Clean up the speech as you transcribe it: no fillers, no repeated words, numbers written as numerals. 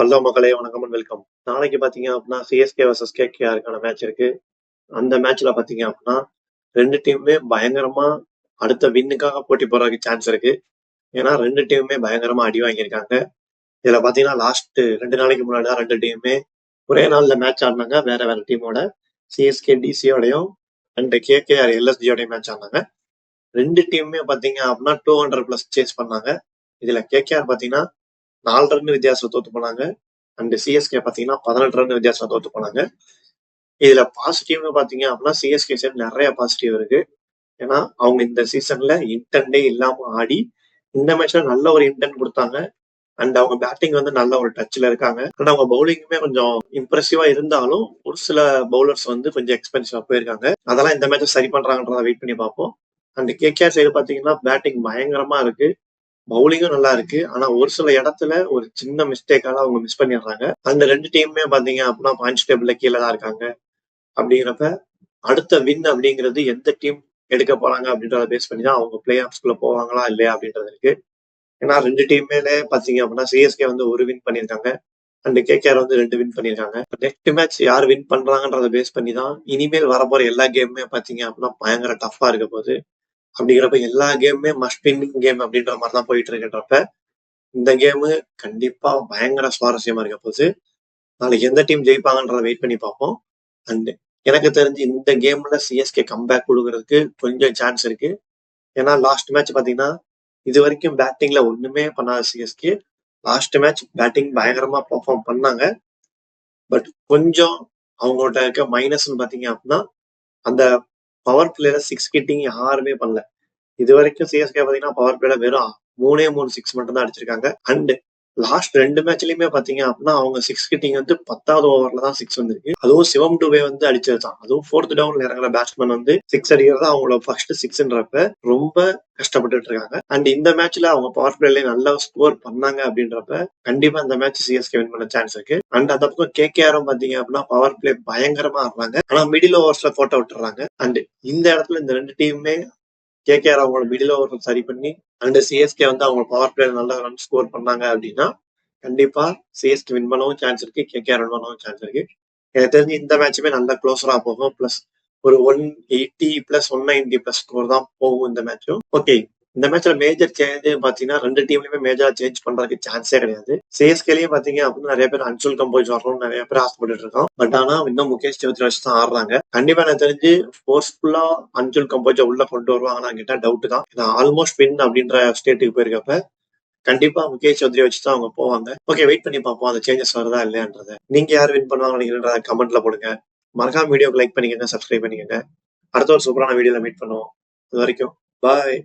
Hello மக்களே, வணக்கம் and welcome. நாளைக்கு பாத்தீங்க அப்படின்னா சிஎஸ்கே வர்சஸ் கேகேஆருக்கான மேட்ச் இருக்கு. அந்த மேட்ச்ல பாத்தீங்க அப்படின்னா 2 டீமுமே பயங்கரமா அடுத்த வின்னுக்காக போட்டி போறதுக்கு சான்ஸ் இருக்கு. ஏன்னா 2 டீமுமே பயங்கரமா அடி வாங்கியிருக்காங்க. இதுல பாத்தீங்கன்னா லாஸ்ட் 2 நாளைக்கு முன்னாடி தான் 2 டீமுமே ஒரே நாள்ல மேட்ச் ஆடினாங்க. வேற வேற டீமோட சிஎஸ்கே டிசியோடையும் அண்ட் கேகேஆர் எல்எஸ்ஜியோடையும் மேட்ச் ஆடினாங்க. 2 டீமுமே பாத்தீங்க அப்படின்னா 200+ சேஸ் பண்ணாங்க. இதுல கேகேஆர் பாத்தீங்கன்னா 4 ரன் வித்தியாசம் தோத்து போனாங்க. அண்ட் சிஎஸ்கே பாத்தீங்கன்னா 18 ரன் வித்தியாசம் தோத்து போனாங்க. இதுல பாசிட்டிவ்னு பாத்தீங்க அப்படின்னா சிஎஸ்கே சைடு நிறைய பாசிட்டிவ் இருக்கு. ஏன்னா அவங்க இந்த சீசன்ல இன்டென்டே இல்லாம ஆடி இந்த மேட்ச்ல நல்ல ஒரு இன்டென்ட் கொடுத்தாங்க. அண்ட் அவங்க பேட்டிங் வந்து நல்ல ஒரு டச்ல இருக்காங்க. அண்ட் அவங்க பவுலிங்குமே கொஞ்சம் இம்ப்ரெசிவா இருந்தாலும் ஒரு சில பவுலர்ஸ் வந்து கொஞ்சம் எக்ஸ்பென்சிவா போயிருக்காங்க. அதெல்லாம் இந்த மேட்ச் சரி பண்றாங்கன்றத வெயிட் பண்ணி பார்ப்போம். அண்ட் கேகேஆர் சைடு பாத்தீங்கன்னா பேட்டிங் பயங்கரமா இருக்கு, பவுலிங்கும் நல்லா இருக்கு. ஆனா ஒரு சில இடத்துல ஒரு சின்ன மிஸ்டேக்கால அவங்க மிஸ் பண்ணிடுறாங்க. அந்த 2 டீமுமே பாத்தீங்க அப்படின்னா பாயிண்ட்ஸ் டேபிள்ல கீழே தான் இருக்காங்க. அப்படிங்கிறப்ப அடுத்த வின் அப்படிங்கிறது எந்த டீம் எடுக்க போறாங்க அப்படின்றத பேஸ் பண்ணி தான் அவங்க பிளே ஆஃப்ஸ்குள்ள போவாங்களா இல்லையா அப்படின்றது இருக்கு. ஏன்னா 2 டீமுமே பாத்தீங்க அப்படின்னா சிஎஸ்கே வந்து ஒரு வின் பண்ணியிருக்காங்க அண்ட் கேகேஆர் வந்து 2 வின் பண்ணியிருக்காங்க. நெக்ஸ்ட் மேட்ச் யார் வின் பண்றாங்கன்றத பேஸ் பண்ணி தான் இனிமேல் வரப்போற எல்லா கேமுமே பாத்தீங்க அப்படின்னா பயங்கர டஃபா இருக்க போகுது. அப்படிங்கிறப்ப எல்லா கேமுமே மஸ்ட் வின்னிங் கேம் அப்படின்ற மாதிரி தான் போயிட்டு இருக்குன்றப்ப இந்த கேமு கண்டிப்பா பயங்கர சுவாரஸ்யமா இருக்க போகுது. நாளைக்கு எந்த டீம் ஜெயிப்பாங்கன்றத வெயிட் பண்ணி பார்ப்போம். அண்ட் எனக்கு தெரிஞ்சு இந்த கேம்ல சிஎஸ்கே கம்பேக் கொடுக்கறதுக்கு கொஞ்சம் சான்ஸ் இருக்கு. ஏன்னா லாஸ்ட் மேட்ச் பாத்தீங்கன்னா இது வரைக்கும் பேட்டிங்ல ஒண்ணுமே பண்ணாத சிஎஸ்கே லாஸ்ட் மேட்ச் பேட்டிங் பயங்கரமா பெர்ஃபார்ம் பண்ணாங்க. பட் கொஞ்சம் அவங்கள்ட்ட இருக்க மைனஸ்ன்னு பாத்தீங்க அப்படின்னா அந்த பவர் பிளேல 6 கிட்டிங் யாருமே பண்ணல. இது வரைக்கும் சிஎஸ்கே பாத்தீங்கன்னா பவர் பிளேல வெறும் 3 6 மட்டும் தான் அடிச்சிருக்காங்க. அண்ட் லாஸ்ட் 2 மேட்ச்லயுமே பாத்தீங்க அப்படின்னா அவங்க 6 கிட்டிங் வந்து 10வது ஓவர்ல தான் 6 வந்திருக்கு. அதுவும் சிவம் டுபே வந்து அடிச்சதுதான். அதுவும் 4th டவுன்ல இறங்குற பேட்ஸ்மேன் வந்து 6 அடிக்கிறதா அவங்களோட ஃபர்ஸ்ட் 6ன்றப்ப ரொம்ப கஷ்டப்பட்டுட்டு இருக்காங்க. அண்ட் இந்த மேட்ச்ல அவங்க பவர் பிளேல நல்லா ஸ்கோர் பண்ணாங்க அப்படின்றப்ப கண்டிப்பா இந்த மேட்ச் சிஎஸ்கே வின் பண்ண சான்ஸ் இருக்கு. அண்ட் அந்த பக்கம் கேகேஆரும் பாத்தீங்க அப்படின்னா பவர் பிளே பயங்கரமா ஆடுறாங்க. ஆனா மிடில் ஓவர்ஸ்ல போட்டோ விட்டுறாங்க. அண்ட் இந்த இடத்துல இந்த 2 டீமுமே கேகேஆர் அவங்களோட மிடில் ஓவர் சரி பண்ணி அண்ட் சிஎஸ்கே வந்து அவங்க பவர் பிளேல நல்ல ரன் ஸ்கோர் பண்ணாங்க அப்படின்னா கண்டிப்பா சிஎஸ்கே வின் பண்ணவும் சான்ஸ் இருக்கு, கேகேஆர் வின் பண்ணவும் சான்ஸ் இருக்கு. எனக்கு தெரிஞ்சு இந்த மேட்சுமே நல்ல க்ளோஸரா போகும். பிளஸ் ஒரு 180+ 190+ ஸ்கோர் தான் போகும் இந்த மேட்சும். ஓகே, இந்த மேட்ச்ல மேஜர் சேஞ்ச் பாத்தீங்கன்னா 2 டீம்லயுமே மேஜரா சேஞ்ச் பண்றதுக்கு சான்ஸே கிடையாது. சிஎஸ்கேலயும் பாத்தீங்க அப்படின்னா நிறைய பேர் அன்சுல் கம்போஸ் வரணும்னு நிறைய பேர் ஆசைப்பட்டு இருக்கோம். பட் ஆனா இன்னும் முகேஷ் சௌத்ரி வச்சு தான் ஆடுறாங்க. கண்டிப்பா எனக்கு தெரிஞ்சு ஃபோர்ஸ்ஃபுல்லா அன்சுல் கம்போஸை உள்ள கொண்டு வருவாங்கன்னு கேட்டா டவுட் தான். ஆல்மோஸ்ட் வின் அப்படின்ற ஸ்டேட்டுக்கு போயிருக்கப்ப கண்டிப்பா முகேஷ் சௌத்ரி வச்சு தான் அவங்க போவாங்க. ஓகே, வெயிட் பண்ணி பார்ப்போம் அந்த சேஞ்சஸ் வருதா இல்லையான்றத. நீங்க யார் வின் பண்ணுவாங்க நினைக்கிறத கமெண்ட்ல போடுங்க. மறக்காம வீடியோக்கு லைக் பண்ணிக்கங்க, சப்ஸ்கிரைப் பண்ணிக்கங்க. அடுத்த ஒரு சூப்பரான வீடியோல மீட் பண்ணுவோம். அது வரைக்கும் பாய்.